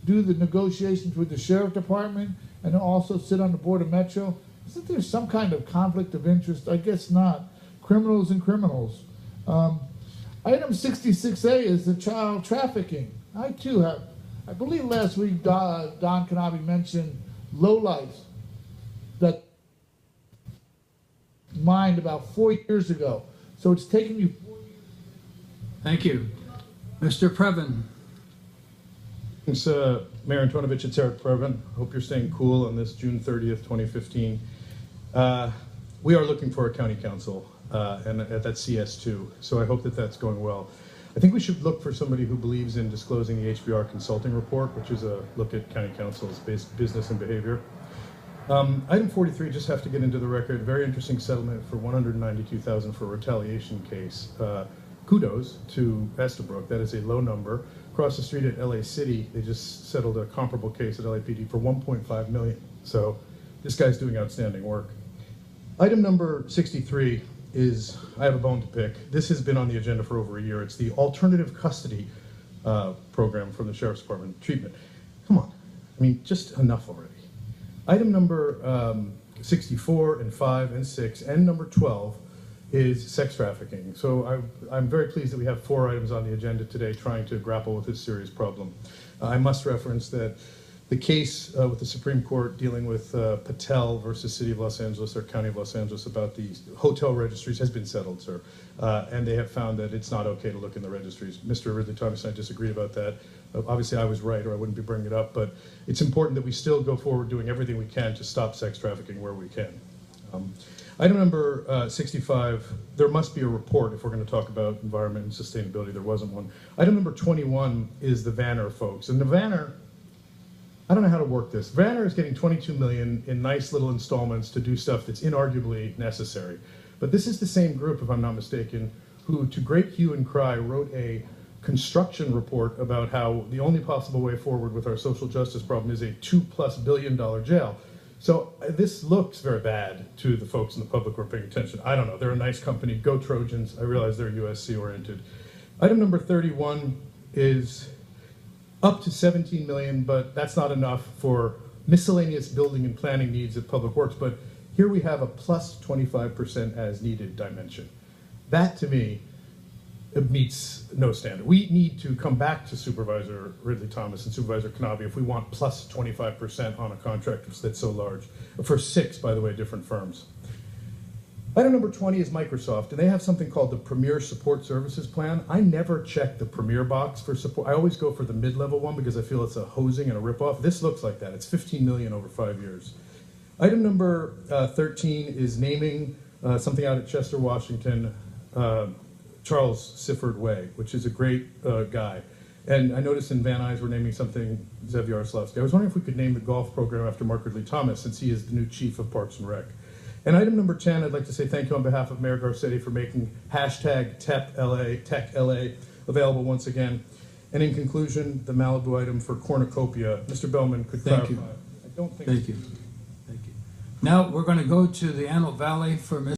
do the negotiations with the sheriff department and also sit on the board of Metro? Isn't there some kind of conflict of interest? I guess not. Criminals and criminals. Item 66A is the child trafficking. I too have, I believe last week Don Kanabe mentioned lowlifes that mined about 4 years ago. So it's taken you 4 years. Thank you. Mr. Previn. Thanks, Mayor Antonovich. It's Eric Previn. Hope you're staying cool on this June 30th, 2015. We are looking for a county council, and that's CS2, so I hope that that's going well. I think we should look for somebody who believes in disclosing the HBR consulting report, which is a look at county council's business and behavior. Item 43, just have to get into the record, very interesting settlement for $192,000 for a retaliation case. Kudos to Estabrook, that is a low number. Across the street at LA City, they just settled a comparable case at LAPD for $1.5 million. So this guy's doing outstanding work. Item number 63 is, I have a bone to pick. This has been on the agenda for over a year. It's the alternative custody program from the Sheriff's Department treatment. Come on, I mean, just enough already. Item number 64 and 5 and 6 and number 12 is sex trafficking. So I'm very pleased that we have 4 items on the agenda today trying to grapple with this serious problem. I must reference that the case with the Supreme Court dealing with Patel versus City of Los Angeles or County of Los Angeles about the hotel registries has been settled, sir. And they have found that it's not okay to look in the registries. Mr. Ridley Thomas and I disagreed about that. Obviously I was right or I wouldn't be bringing it up, but it's important that we still go forward doing everything we can to stop sex trafficking where we can. Item number 65, there must be a report if we're going to talk about environment and sustainability. There wasn't one. Item number 21 is the Vanir folks. And the Vanir, I don't know how to work this. Vanir is getting $22 million in nice little installments to do stuff that's inarguably necessary. But this is the same group, if I'm not mistaken, who, to great hue and cry, wrote a construction report about how the only possible way forward with our social justice problem is a $2+ billion jail. So this looks very bad to the folks in the public who are paying attention. I don't know. They're a nice company. Go Trojans. I realize they're USC oriented. Item number 31 is up to $17 million, but that's not enough for miscellaneous building and planning needs at Public Works. But here we have a plus 25% as needed dimension. That, to me, it meets no standard. We need to come back to Supervisor Ridley Thomas and Supervisor Kanabe if we want plus 25% on a contract that's so large. For 6, by the way, different firms. Item number 20 is Microsoft, and they have something called the Premier Support Services Plan. I never check the Premier box for support. I always go for the mid-level one because I feel it's a hosing and a ripoff. This looks like that. It's $15 million over 5 years. Item number 13 is naming something out at Chester, Washington, Charles Sifford Way, which is a great guy. And I noticed in Van Nuys we're naming something Zev Yaroslavsky. I was wondering if we could name the golf program after Mark Ridley Thomas, since he is the new chief of Parks and Rec. And item number 10, I'd like to say thank you on behalf of Mayor Garcetti for making hashtag TechLA available once again. And in conclusion, the Malibu item for cornucopia. Mr. Bellman could clarify. Thank you. Thank you. Now we're going to go to the Antelope Valley for Mr.